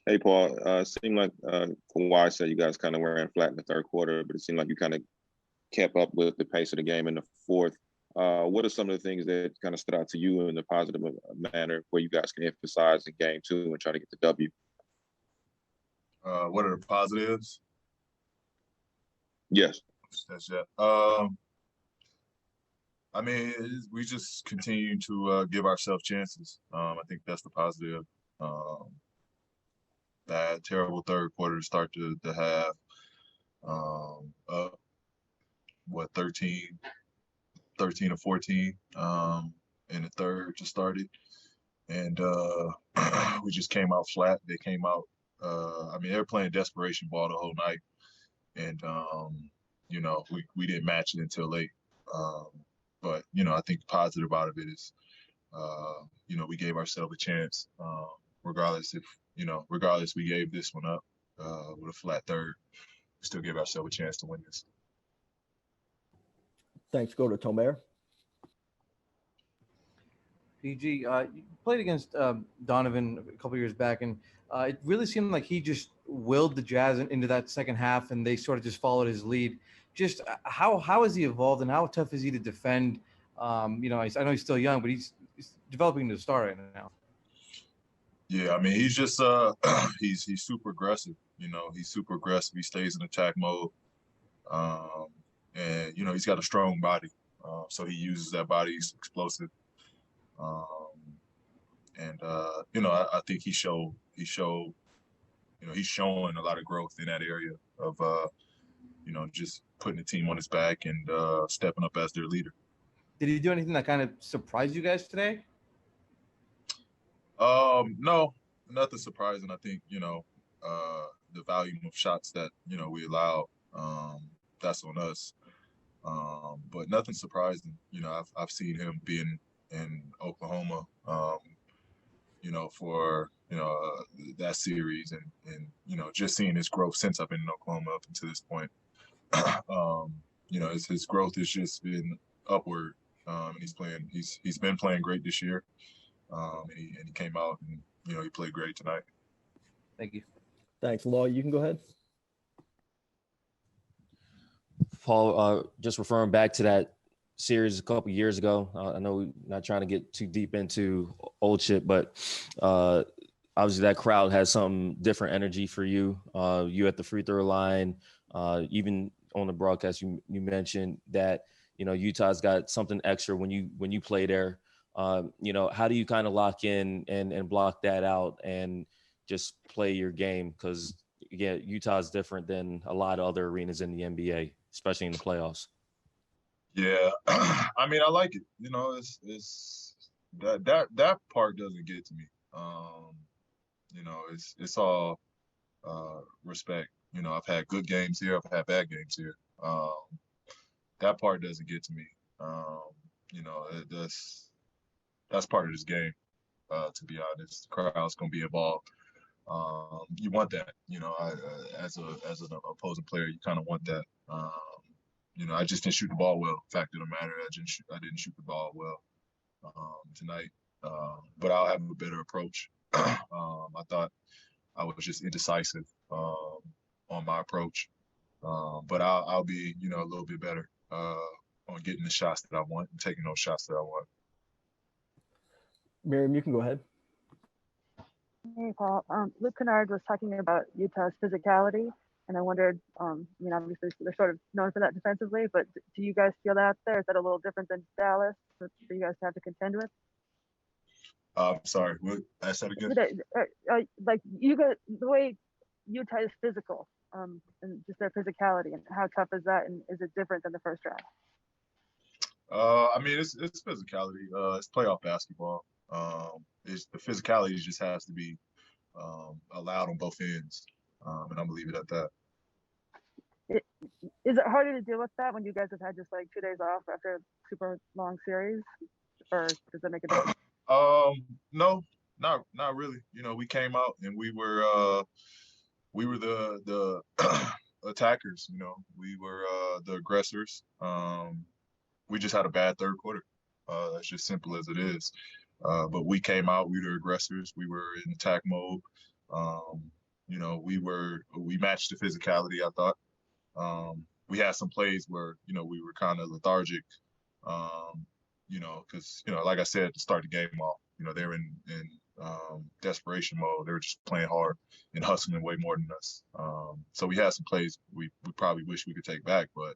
Hey, Paul. It seemed like Kawhi said you guys kind of ran flat in the third quarter, but it seemed like you kind of kept up with the pace of the game in the fourth. What are some of the things that kind of stood out to you in a positive manner where you guys can emphasize in game two and try to get the W? What are the positives? Yes. That's it. I mean, we just continue to give ourselves chances. I think that's the positive. That terrible third quarter to start to have up, 13 or 14 in the third to start it. And we just came out flat. They came out, I mean, they were playing desperation ball the whole night. And, we didn't match it until late. But, I think the positive out of it is, we gave ourselves a chance, regardless we gave this one up with a flat third, we still gave ourselves a chance to win this. Thanks. Go to Tomer. PG, you played against Donovan a couple years back, and it really seemed like he just willed the Jazz into that second half, and they sort of just followed his lead. Just how has he evolved, and how tough is he to defend? I know he's still young, but he's developing into a star right now. Yeah, I mean, he's just he's super aggressive. He's super aggressive. He stays in attack mode, and he's got a strong body, so he uses that body. He's explosive. I think he's showing a lot of growth in that area of, just putting the team on his back and stepping up as their leader. Did he do anything that kind of surprised you guys today? No, nothing surprising. I think, the volume of shots that, we allowed, that's on us. But nothing surprising. I've seen him being in Oklahoma, for that series and just seeing his growth since I've been in Oklahoma up until this point. His growth has just been upward, and he's been playing great this year, and he came out and he played great tonight. Thank you. Thanks, Law. You can go ahead. Paul, just referring back to that series a couple years ago. I know we're not trying to get too deep into old shit, but obviously that crowd has some different energy for you. You at the free throw line, even on the broadcast, you mentioned that Utah's got something extra when you play there. How do you kind of lock in and block that out and just play your game? Because again, Utah's different than a lot of other arenas in the NBA, especially in the playoffs. Yeah, I mean, I like it. It's that part doesn't get to me. It's all respect. I've had good games here. I've had bad games here. That part doesn't get to me. That's part of this game. To be honest, the crowd's gonna be involved. You want that. As an opposing player, you kind of want that. I just didn't shoot the ball well. Fact of the matter, I didn't shoot the ball well tonight. But I'll have a better approach. I thought I was just indecisive on my approach. But I'll be, a little bit better on getting the shots that I want and taking those shots that I want. Miriam, you can go ahead. Hey, Paul. Luke Kennard was talking about Utah's physicality. And I wondered, obviously they're sort of known for that defensively, but do you guys feel that out there? Is that a little different than Dallas for you guys to have to contend with? Sorry, what? Ask that again. Like you guys, the way Utah is physical, and just their physicality, and how tough is that, and is it different than the first round? I mean, it's physicality. It's playoff basketball. The physicality just has to be allowed on both ends, and I'm gonna leave it at that. Is it harder to deal with that when you guys have had just like 2 days off after a super long series, or does that make a difference? No, not really. We came out and we were the attackers. We were the aggressors. We just had a bad third quarter. That's just simple as it is. But we came out. We were the aggressors. We were in attack mode. we matched the physicality, I thought. We had some plays where, we were kind of lethargic, because, like I said, to start the game off, they were in desperation mode. They were just playing hard and hustling way more than us. So we had some plays we probably wish we could take back, but,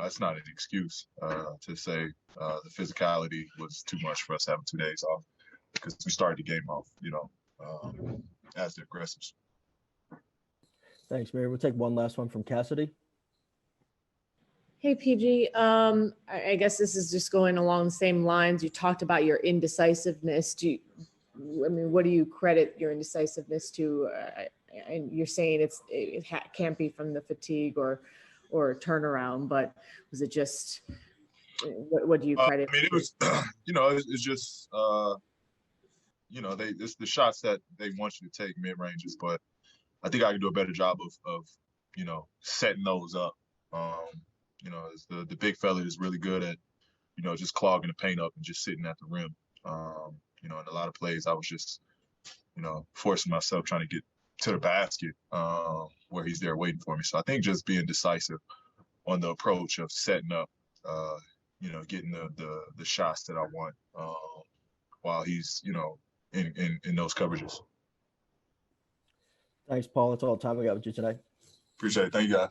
that's not an excuse to say the physicality was too much for us having 2 days off, because we started the game off, as the aggressors. Thanks, Mary. We'll take one last one from Cassidy. Hey, PG. I guess this is just going along the same lines. You talked about your indecisiveness. What do you credit your indecisiveness to? And you're saying it can't be from the fatigue or turnaround, but was it just, what do you credit? It was, it's just, it's the shots that they want you to take mid ranges, but I think I can do a better job of setting those up. The big fella is really good at, just clogging the paint up and just sitting at the rim. In a lot of plays, I was just, forcing myself trying to get to the basket where he's there waiting for me. So I think just being decisive on the approach of setting up, getting the shots that I want while he's, in those coverages. Thanks, Paul. That's all the time we got with you tonight. Appreciate it. Thank you, guys.